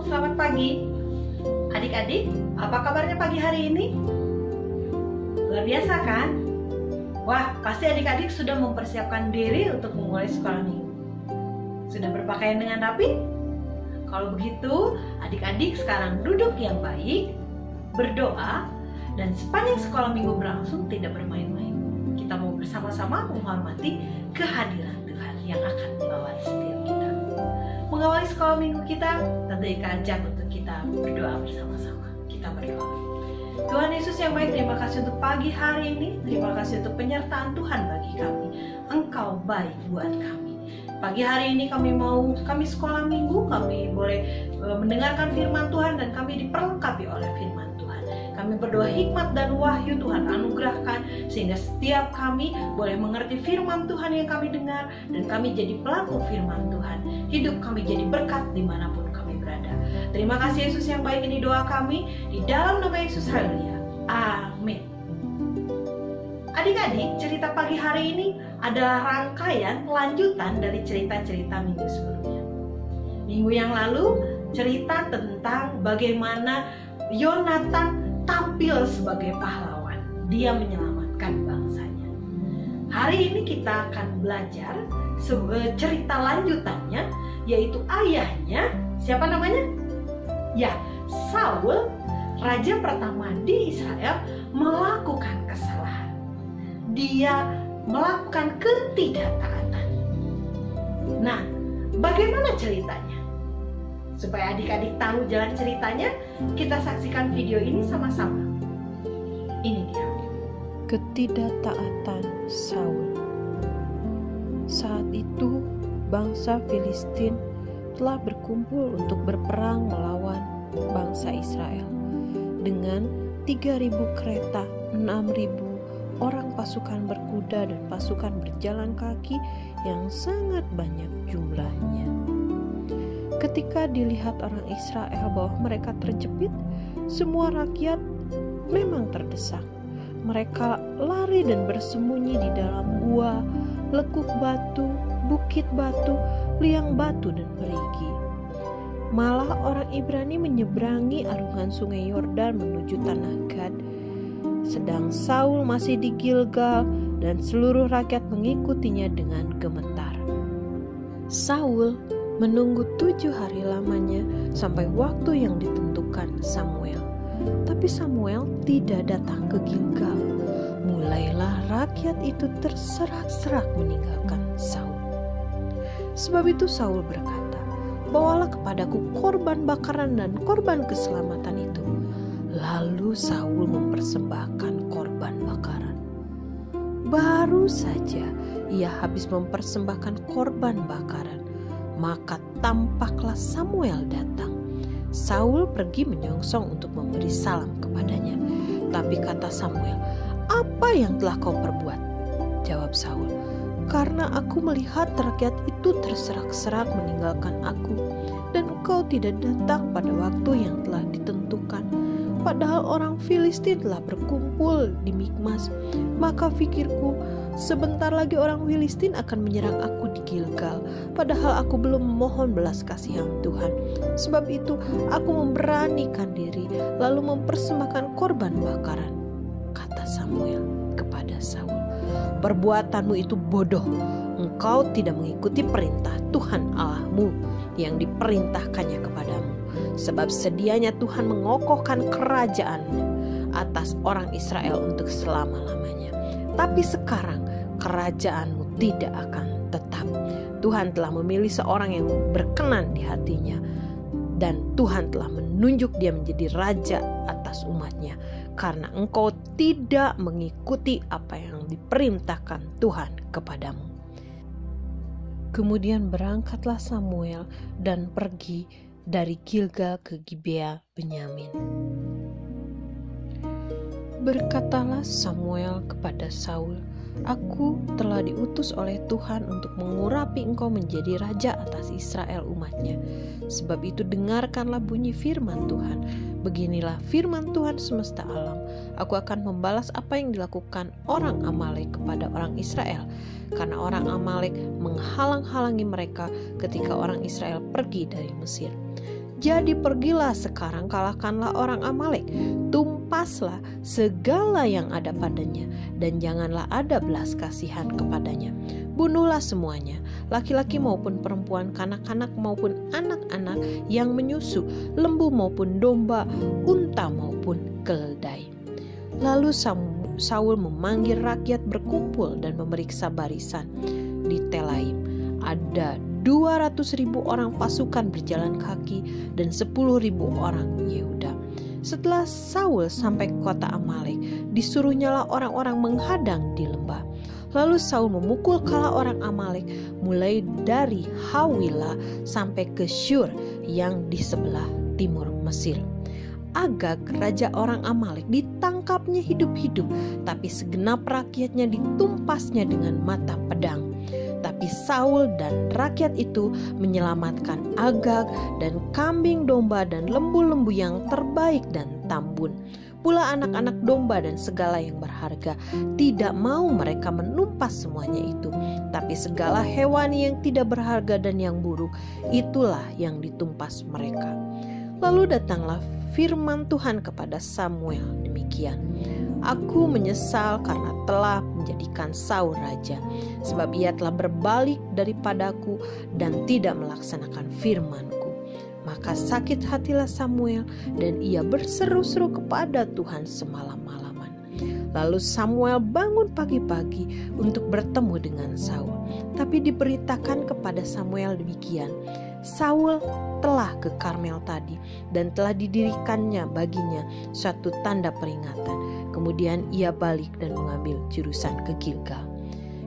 selamat pagi. Adik-adik, apa kabarnya pagi hari ini? Luar biasa kan? Wah, pasti adik-adik sudah mempersiapkan diri untuk memulai sekolah minggu. Sudah berpakaian dengan rapi? Kalau begitu, adik-adik sekarang duduk yang baik, berdoa, dan sepanjang sekolah minggu berlangsung tidak bermain-main. Kita mau bersama-sama menghormati kehadiran Tuhan yang akan mengawali setiap kita. Mengawali sekolah minggu kita, tentu ajak untuk kita berdoa bersama-sama. Kita berdoa. Tuhan Yesus yang baik, terima kasih untuk pagi hari ini. Terima kasih untuk penyertaan Tuhan bagi kami. Engkau baik buat kami. Pagi hari ini kami sekolah minggu, kami boleh mendengarkan firman Tuhan dan kami diperlengkapi oleh firman Tuhan. Kami berdoa hikmat dan wahyu Tuhan anugerahkan sehingga setiap kami boleh mengerti firman Tuhan yang kami dengar dan kami jadi pelaku firman Tuhan. Hidup kami jadi berkat dimanapun kami berada. Terima kasih Yesus yang baik, ini doa kami di dalam nama Yesus. Haleluya. Amin. Adik-adik, cerita pagi hari ini adalah rangkaian lanjutan dari cerita-cerita minggu sebelumnya. Minggu yang lalu cerita tentang bagaimana Yonatan tampil sebagai pahlawan. Dia menyelamatkan bangsanya. Hari ini kita akan belajar cerita lanjutannya, yaitu ayahnya, siapa namanya? Ya, Saul, raja pertama di Israel, melakukan kesalahan. Dia melakukan ketidaktaatan. Nah, bagaimana ceritanya? Supaya adik-adik tahu jalan ceritanya, kita saksikan video ini sama-sama. Ini dia. Ketidaktaatan Saul. Saat itu, bangsa Filistin telah berkumpul untuk berperang melawan bangsa Israel. Dengan 3.000 kereta, 6.000 orang pasukan berkuda dan pasukan berjalan kaki yang sangat banyak jumlahnya. Ketika dilihat orang Israel bahwa mereka terjepit, semua rakyat memang terdesak. Mereka lari dan bersembunyi di dalam gua, lekuk batu, bukit batu, liang batu, dan perigi. Malah orang Ibrani menyeberangi arungan sungai Yordan menuju tanah Gad, sedang Saul masih di Gilgal dan seluruh rakyat mengikutinya dengan gemetar. Saul menunggu 7 hari lamanya sampai waktu yang ditentukan Samuel. Tapi Samuel tidak datang ke Gilgal. Mulailah rakyat itu terserak-serak meninggalkan Saul. Sebab itu Saul berkata, "Bawalah kepadaku korban bakaran dan korban keselamatan itu." Lalu Saul mempersembahkan korban bakaran. Baru saja ia habis mempersembahkan korban bakaran, maka tampaklah Samuel datang. Saul pergi menyongsong untuk memberi salam kepadanya. Tapi kata Samuel, "Apa yang telah kau perbuat?" Jawab Saul, "Karena aku melihat rakyat itu terserak-serak meninggalkan aku, dan engkau tidak datang pada waktu yang telah ditentukan. Padahal orang Filistin telah berkumpul di Mikmas. Maka pikirku, sebentar lagi orang Filistin akan menyerang aku di Gilgal. Padahal aku belum memohon belas kasihan Tuhan. Sebab itu aku memberanikan diri lalu mempersembahkan korban bakaran." Kata Samuel kepada Saul, "Perbuatanmu itu bodoh. Engkau tidak mengikuti perintah Tuhan Allahmu yang diperintahkannya kepadamu. Sebab sedianya Tuhan mengokohkan kerajaannya atas orang Israel untuk selama-lamanya. Tapi sekarang kerajaanmu tidak akan tetap. Tuhan telah memilih seorang yang berkenan di hatinya, dan Tuhan telah menunjuk dia menjadi raja atas umatnya, karena engkau tidak mengikuti apa yang diperintahkan Tuhan kepadamu." Kemudian berangkatlah Samuel dan pergi dari Gilgal ke Gibea Benyamin. Berkatalah Samuel kepada Saul, "Aku telah diutus oleh Tuhan untuk mengurapi engkau menjadi raja atas Israel umatnya. Sebab itu dengarkanlah bunyi firman Tuhan. Beginilah firman Tuhan semesta alam. Aku akan membalas apa yang dilakukan orang Amalek kepada orang Israel. Karena orang Amalek menghalang-halangi mereka ketika orang Israel pergi dari Mesir. Jadi pergilah sekarang, kalahkanlah orang Amalek, tumpaslah segala yang ada padanya, dan janganlah ada belas kasihan kepadanya. Bunuhlah semuanya, laki-laki maupun perempuan, kanak-kanak maupun anak-anak yang menyusu, lembu maupun domba, unta maupun keledai. Lalu Saul memanggil rakyat berkumpul dan memeriksa barisan. Di Telaim ada 200.000 orang pasukan berjalan kaki dan 10.000 orang Yehuda. Setelah Saul sampai ke kota Amalek, disuruhnyalah orang-orang menghadang di lembah. Lalu Saul memukul kala orang Amalek mulai dari Hawilah sampai ke Syur yang di sebelah timur Mesir. Agag, raja orang Amalek, ditangkapnya hidup-hidup, tapi segenap rakyatnya ditumpasnya dengan mata pedang. Tapi Saul dan rakyat itu menyelamatkan Agag dan kambing domba dan lembu-lembu yang terbaik dan tambun. Pula anak-anak domba dan segala yang berharga. Tidak mau mereka menumpas semuanya itu, tapi segala hewan yang tidak berharga dan yang buruk, itulah yang ditumpas mereka. Lalu datanglah firman Tuhan kepada Samuel demikian: Aku menyesal karena telah menjadikan Saul raja, sebab ia telah berbalik daripadaku dan tidak melaksanakan firman-Ku. Maka sakit hatilah Samuel dan ia berseru-seru kepada Tuhan semalam-malaman. Lalu Samuel bangun pagi-pagi untuk bertemu dengan Saul. Tapi diberitakan kepada Samuel demikian: Saul telah ke Karmel tadi dan telah didirikannya baginya suatu tanda peringatan. Kemudian ia balik dan mengambil jurusan ke Gilgal.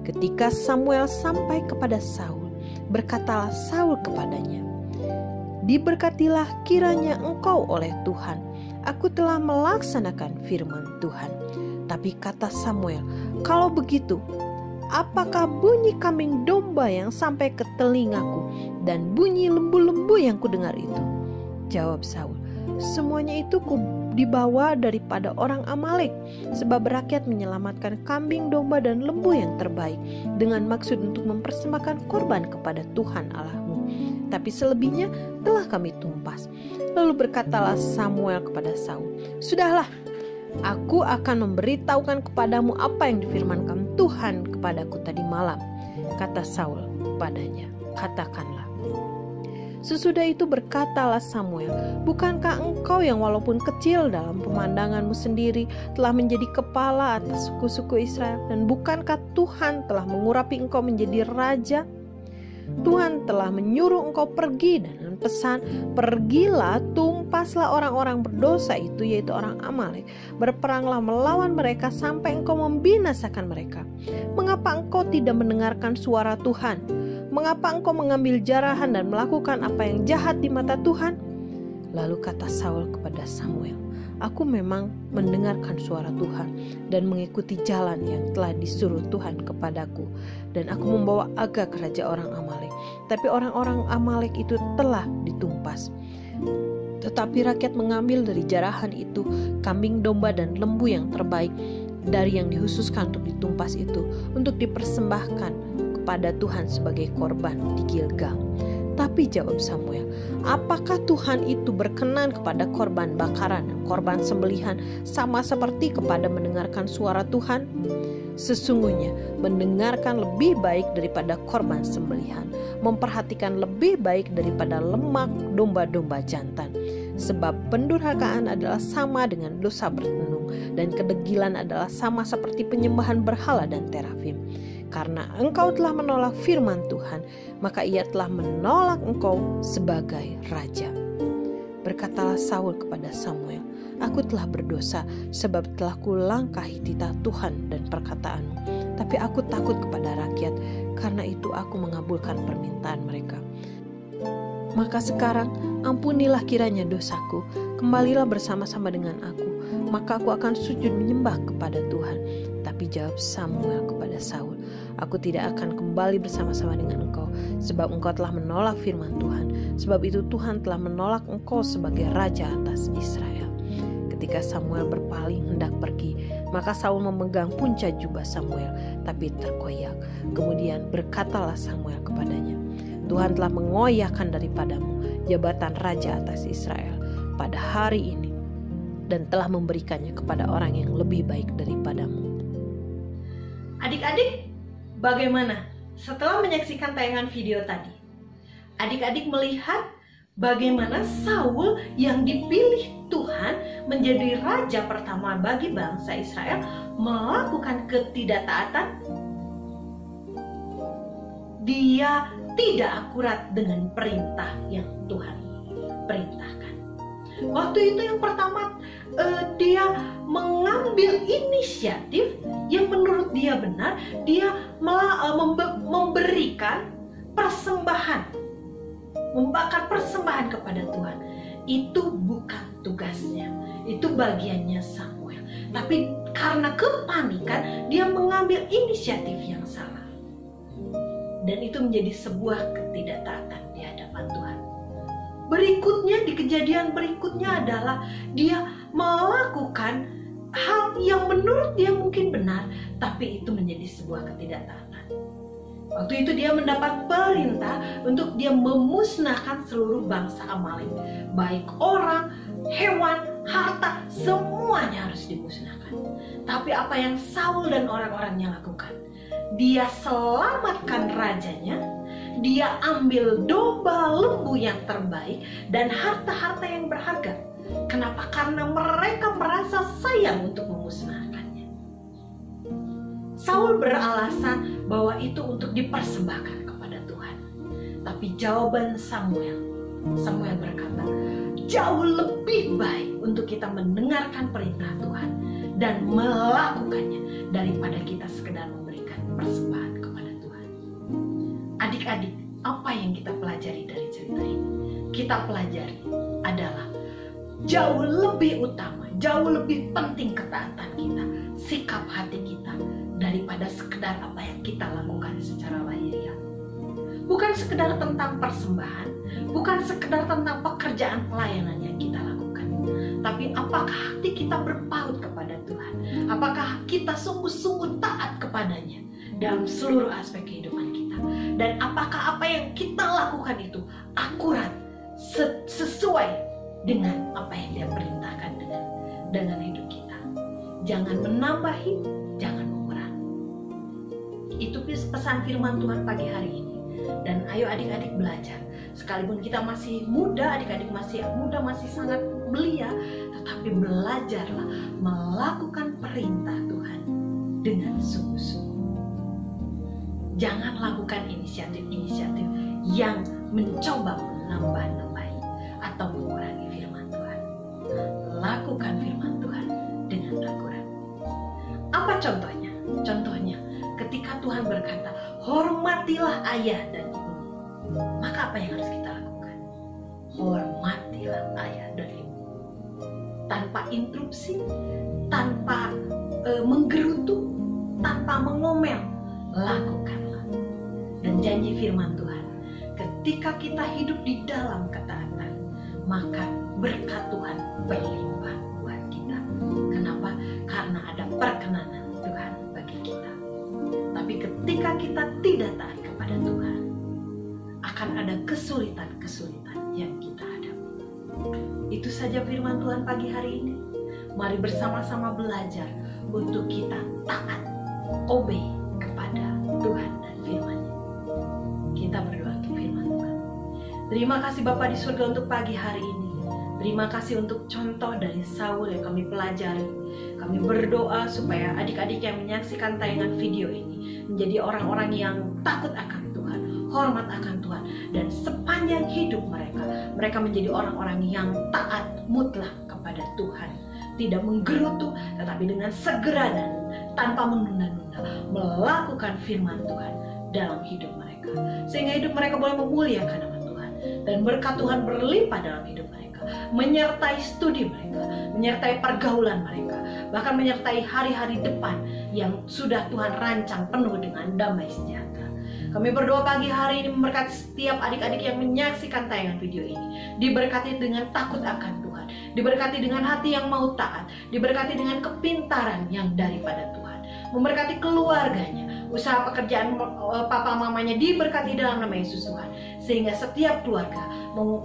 Ketika Samuel sampai kepada Saul, berkatalah Saul kepadanya, Diberkatilah kiranya engkau oleh Tuhan. Aku telah melaksanakan firman Tuhan. Tapi kata Samuel, kalau begitu, apakah bunyi kambing domba yang sampai ke telingaku dan bunyi lembu-lembu yang kudengar itu? Jawab Saul, semuanya itu dibawa daripada orang Amalek, sebab rakyat menyelamatkan kambing domba dan lembu yang terbaik dengan maksud untuk mempersembahkan korban kepada Tuhan Allahmu. Tapi selebihnya telah kami tumpas. Lalu berkatalah Samuel kepada Saul, Sudahlah, aku akan memberitahukan kepadamu apa yang difirmankan Tuhan kepadaku tadi malam. Kata Saul kepadanya, Katakanlah. Sesudah itu berkatalah Samuel, Bukankah engkau yang walaupun kecil dalam pemandanganmu sendiri telah menjadi kepala atas suku-suku Israel? Dan bukankah Tuhan telah mengurapi engkau menjadi raja? Tuhan telah menyuruh engkau pergi dengan pesan, Pergilah, tumpaslah orang-orang berdosa itu, yaitu orang Amalek. Berperanglah melawan mereka sampai engkau membinasakan mereka. Mengapa engkau tidak mendengarkan suara Tuhan? Mengapa engkau mengambil jarahan dan melakukan apa yang jahat di mata Tuhan? Lalu kata Saul kepada Samuel, Aku memang mendengarkan suara Tuhan dan mengikuti jalan yang telah disuruh Tuhan kepadaku. Dan aku membawa Agag raja orang Amalek. Tapi orang-orang Amalek itu telah ditumpas. Tetapi rakyat mengambil dari jarahan itu kambing domba dan lembu yang terbaik dari yang dikhususkan untuk ditumpas itu, untuk dipersembahkan kepada Tuhan sebagai korban di Gilgal. Tapi jawab Samuel, apakah Tuhan itu berkenan kepada korban bakaran dan korban sembelihan sama seperti kepada mendengarkan suara Tuhan? Sesungguhnya mendengarkan lebih baik daripada korban sembelihan, memperhatikan lebih baik daripada lemak domba-domba jantan. Sebab pendurhakaan adalah sama dengan dosa bertenung, dan kedegilan adalah sama seperti penyembahan berhala dan terafim. Karena engkau telah menolak firman Tuhan, maka ia telah menolak engkau sebagai raja. Berkatalah Saul kepada Samuel, Aku telah berdosa sebab telah kulangkahi titah Tuhan dan perkataanmu. Tapi aku takut kepada rakyat, karena itu aku mengabulkan permintaan mereka. Maka sekarang ampunilah kiranya dosaku, kembalilah bersama-sama dengan aku, maka aku akan sujud menyembah kepada Tuhan. Tapi jawab Samuel kepada Saul, Aku tidak akan kembali bersama-sama dengan engkau, sebab engkau telah menolak firman Tuhan. Sebab itu Tuhan telah menolak engkau sebagai raja atas Israel. Ketika Samuel berpaling hendak pergi, maka Saul memegang punca jubah Samuel, tapi terkoyak. Kemudian berkatalah Samuel kepadanya, Tuhan telah mengoyakkan daripadamu jabatan raja atas Israel pada hari ini dan telah memberikannya kepada orang yang lebih baik daripadamu. Adik-adik, bagaimana setelah menyaksikan tayangan video tadi? Adik-adik melihat bagaimana Saul yang dipilih Tuhan menjadi raja pertama bagi bangsa Israel melakukan ketidaktaatan. Dia tidak akurat dengan perintah yang Tuhan perintahkan. Waktu itu yang pertama dia mengambil inisiatif yang menurut dia benar. Dia memberikan persembahan, membakar persembahan kepada Tuhan. Itu bukan tugasnya, itu bagiannya Samuel. Tapi karena kepanikan, dia mengambil inisiatif yang salah. Dan itu menjadi sebuah ketidaktaatan di hadapan Tuhan. Berikutnya, di kejadian berikutnya adalah dia melakukan hal yang menurut dia mungkin benar, tapi itu menjadi sebuah ketidaktaatan. Waktu itu dia mendapat perintah untuk dia memusnahkan seluruh bangsa Amalek. Baik orang, hewan, harta, semuanya harus dimusnahkan. Tapi apa yang Saul dan orang-orangnya lakukan? Dia selamatkan rajanya. Dia ambil domba, lembu yang terbaik dan harta-harta yang berharga. Kenapa? Karena mereka merasa sayang untuk memusnahkannya. Saul beralasan bahwa itu untuk dipersembahkan kepada Tuhan. Tapi jawaban Samuel berkata, jauh lebih baik untuk kita mendengarkan perintah Tuhan dan melakukannya daripada kita sekedar memberikan persembahan kepada Tuhan. Adik-adik, apa yang kita pelajari dari cerita ini? Kita pelajari adalah jauh lebih utama, jauh lebih penting ketaatan kita, sikap hati kita, daripada sekedar apa yang kita lakukan secara lahiriah. Bukan sekedar tentang persembahan, bukan sekedar tentang pekerjaan pelayanan yang kita lakukan, tapi apakah hati kita berpaut kepada Tuhan? Apakah kita sungguh-sungguh taat kepadanya dalam seluruh aspek kehidupan kita? Dan apakah apa yang kita lakukan itu akurat, sesuai dengan apa yang Dia perintahkan dengan hidup kita? Jangan menambahi, jangan mengurangi. Itu pesan firman Tuhan pagi hari ini. Dan ayo adik-adik belajar. Sekalipun kita masih muda, adik-adik masih muda, masih sangat belia, tetapi belajarlah melakukan perintah Tuhan dengan sungguh-sungguh. Jangan lakukan inisiatif-inisiatif yang mencoba menambah-nambahi atau mengurangi firman Tuhan. Lakukan firman Tuhan dengan akurat. Apa contohnya? Contohnya, ketika Tuhan berkata, hormatilah ayah dan ibu. Maka apa yang harus kita lakukan? Hormatilah ayah dan ibu. Tanpa interupsi, tanpa menggerutu, tanpa mengomel, lakukanlah. Dan janji firman Tuhan, ketika kita hidup di dalam ketaatan, maka berkat Tuhan berlimpah buat kita. Kenapa? Karena ada perkenanan Tuhan bagi kita. Tapi ketika kita tidak taat kepada Tuhan, akan ada kesulitan-kesulitan yang kita hadapi. Itu saja firman Tuhan pagi hari ini. Mari bersama-sama belajar untuk kita taat, obey kepada Tuhan dan firman-Nya. Kita berdoa untuk firman Tuhan. Terima kasih Bapa di surga untuk pagi hari ini. Terima kasih untuk contoh dari Saul yang kami pelajari. Kami berdoa supaya adik-adik yang menyaksikan tayangan video ini menjadi orang-orang yang takut akan Tuhan, hormat akan Tuhan, dan sepanjang hidup mereka menjadi orang-orang yang taat mutlak kepada Tuhan. Tidak menggerutu, tetapi dengan segera dan tanpa menunda-nunda melakukan firman Tuhan dalam hidup mereka. Sehingga hidup mereka boleh memuliakan nama Tuhan. Dan berkat Tuhan berlimpah dalam hidup mereka, menyertai studi mereka, menyertai pergaulan mereka, bahkan menyertai hari-hari depan yang sudah Tuhan rancang penuh dengan damai sejahtera. Kami berdoa pagi hari ini memberkati setiap adik-adik yang menyaksikan tayangan video ini. Diberkati dengan takut akan Tuhan, diberkati dengan hati yang mau taat, diberkati dengan kepintaran yang daripada Tuhan. memberkati keluarganya, usaha pekerjaan papa mamanya diberkati dalam nama Yesus Tuhan, sehingga setiap keluarga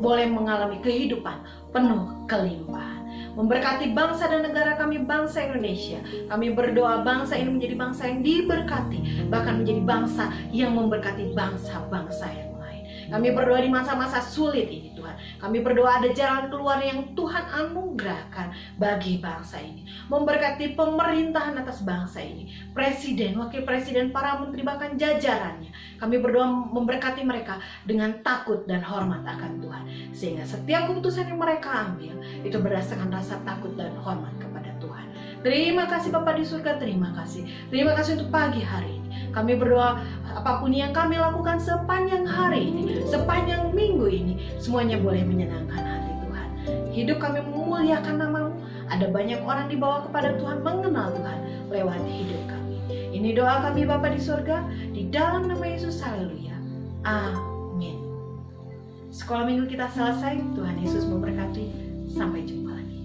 boleh mengalami kehidupan penuh kelimpahan. Memberkati bangsa dan negara kami, bangsa Indonesia. Kami berdoa bangsa ini menjadi bangsa yang diberkati, bahkan menjadi bangsa yang memberkati bangsa-bangsa yang lain. Kami berdoa di masa-masa sulit ini Tuhan. Kami berdoa ada jalan keluar yang Tuhan anugerahkan bagi bangsa ini. Memberkati pemerintahan atas bangsa ini, presiden, wakil presiden, para menteri, bahkan jajarannya. Kami berdoa memberkati mereka dengan takut dan hormat akan Tuhan, sehingga setiap keputusan yang mereka ambil itu berdasarkan rasa takut dan hormat kepada Tuhan. Terima kasih Bapa di surga, terima kasih. Terima kasih untuk pagi hari ini. Kami berdoa apapun yang kami lakukan sepanjang hari ini, sepanjang minggu ini, semuanya boleh menyenangkan hati Tuhan. Hidup kami memuliakan nama-Mu. Ada banyak orang dibawa kepada Tuhan, mengenal Tuhan lewat hidup kami. Ini doa kami Bapa di surga, di dalam nama Yesus, haleluya. Amin. Sekolah minggu kita selesai. Tuhan Yesus memberkati. Sampai jumpa lagi.